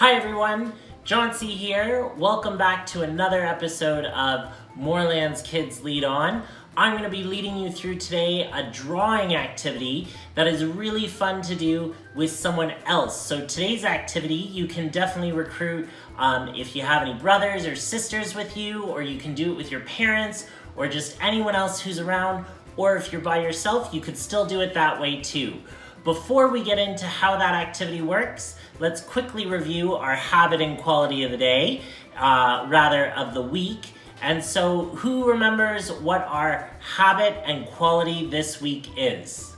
Hi everyone, Jauntzy here. Welcome back to another episode of Moorelands Kids Lead On. I'm going to be leading you through today a drawing activity that is really fun to do with someone else. So today's activity you can definitely recruit if you have any brothers or sisters with you, or you can do it with your parents or just anyone else who's around, or if you're by yourself you could still do it that way too. Before we get into how that activity works, let's quickly review our habit and quality of the day, of the week. And so who remembers what our habit and quality this week is?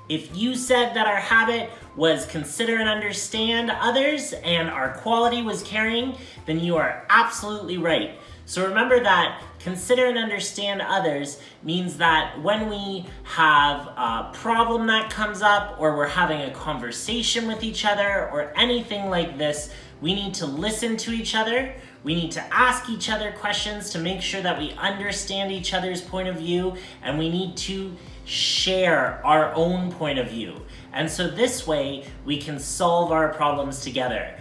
If you said that our habit was consider and understand others and our quality was caring, then you are absolutely right. So remember that consider and understand others means that when we have a problem that comes up, or we're having a conversation with each other, or anything like this, we need to listen to each other. We need to ask each other questions to make sure that we understand each other's point of view, and we need to share our own point of view. And so this way, we can solve our problems together.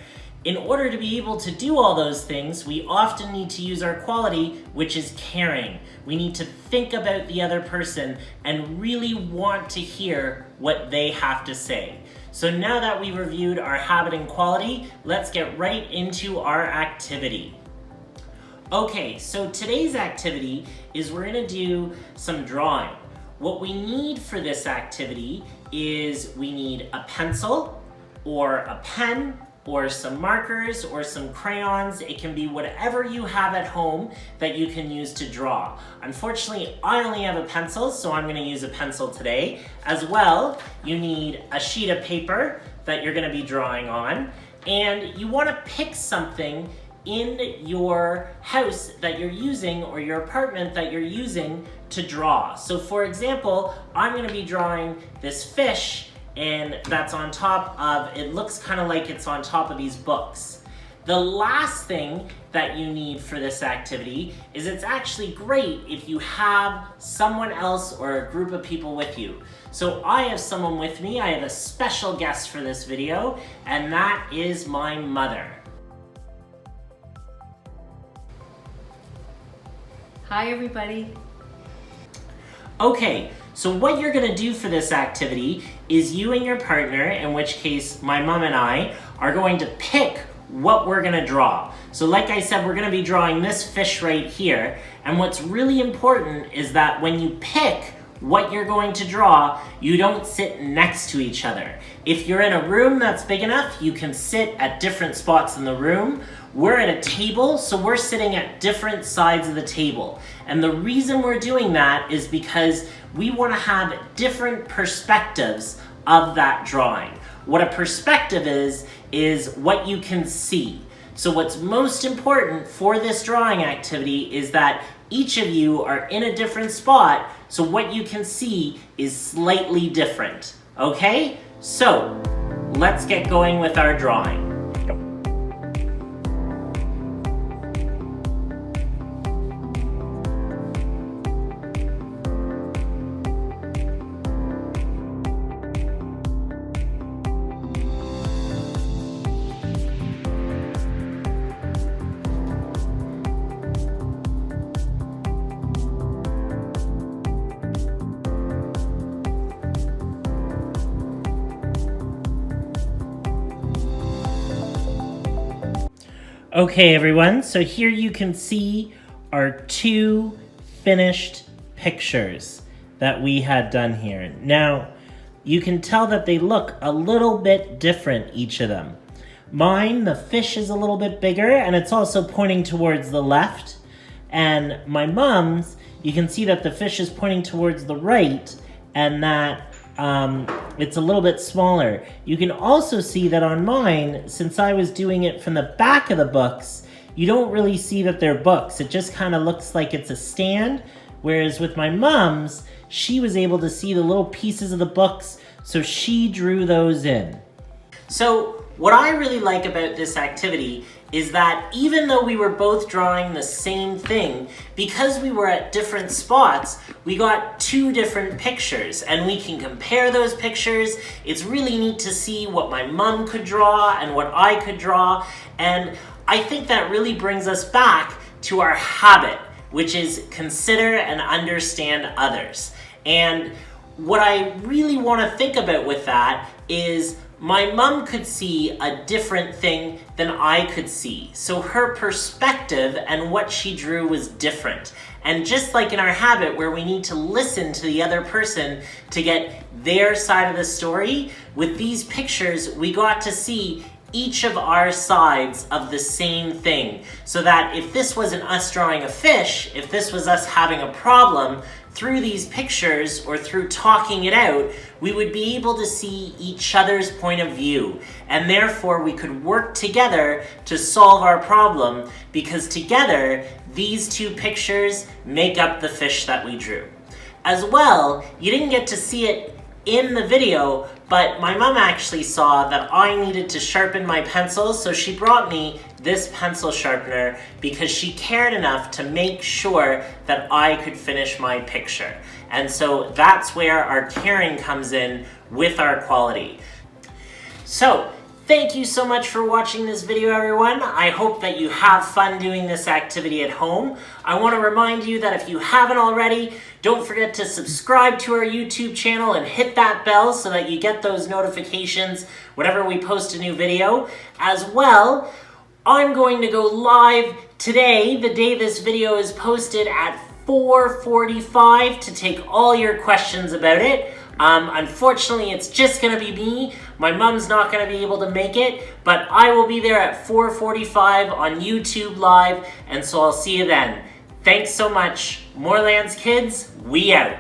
In order to be able to do all those things, we often need to use our quality, which is caring. We need to think about the other person and really want to hear what they have to say. So now that we've reviewed our habit and quality, let's get right into our activity. Okay, so today's activity is we're gonna do some drawing. What we need for this activity is we need a pencil or a pen, or some markers, or some crayons. It can be whatever you have at home that you can use to draw. Unfortunately, I only have a pencil, so I'm gonna use a pencil today. As well, you need a sheet of paper that you're gonna be drawing on, and you wanna pick something in your house that you're using, or your apartment that you're using to draw. So for example, I'm gonna be drawing this fish, and that's on top of, it looks kind of like it's on top of these books. The last thing that you need for this activity is it's actually great if you have someone else or a group of people with you. So I have someone with me, I have a special guest for this video, and that is my mother. Hi everybody. Okay, so what you're gonna do for this activity is you and your partner, in which case my mom and I, are going to pick what we're gonna draw. So like I said, we're gonna be drawing this fish right here, and what's really important is that when you pick what you're going to draw, you don't sit next to each other. If you're in a room that's big enough, you can sit at different spots in the room. We're at a table, so we're sitting at different sides of the table. And the reason we're doing that is because we want to have different perspectives of that drawing. What a perspective is what you can see. So what's most important for this drawing activity is that each of you are in a different spot, so what you can see is slightly different. Okay? So, let's get going with our drawing. Okay everyone, so here you can see our two finished pictures that we had done here. Now, you can tell that they look a little bit different, each of them. Mine, the fish is a little bit bigger, and it's also pointing towards the left. And my mom's, you can see that the fish is pointing towards the right, and that it's a little bit smaller. You can also see that on mine, since I was doing it from the back of the books, you don't really see that they're books. It just kind of looks like it's a stand, whereas with my mom's, she was able to see the little pieces of the books, so she drew those in. So what I really like about this activity is that even though we were both drawing the same thing, because we were at different spots, we got two different pictures, and we can compare those pictures. It's really neat to see what my mom could draw and what I could draw, and I think that really brings us back to our habit, which is consider and understand others. And what I really want to think about with that is my mom could see a different thing than I could see. So her perspective and what she drew was different. And just like in our habit where we need to listen to the other person to get their side of the story, with these pictures we got to see each of our sides of the same thing. So that if this wasn't us drawing a fish, if this was us having a problem, through these pictures or through talking it out, we would be able to see each other's point of view, and therefore we could work together to solve our problem, because together these two pictures make up the fish that we drew. As well, you didn't get to see it in the video, but my mom actually saw that I needed to sharpen my pencils, so she brought me this pencil sharpener because she cared enough to make sure that I could finish my picture. And so that's where our caring comes in with our quality. So, thank you so much for watching this video, everyone. I hope that you have fun doing this activity at home. I want to remind you that if you haven't already, don't forget to subscribe to our YouTube channel and hit that bell so that you get those notifications whenever we post a new video. As well, I'm going to go live today, the day this video is posted, at 4:45 to take all your questions about it. Unfortunately, it's just going to be me. My mom's not going to be able to make it, but I will be there at 4:45 on YouTube Live, and so I'll see you then. Thanks so much. Moorelands Kids, we out.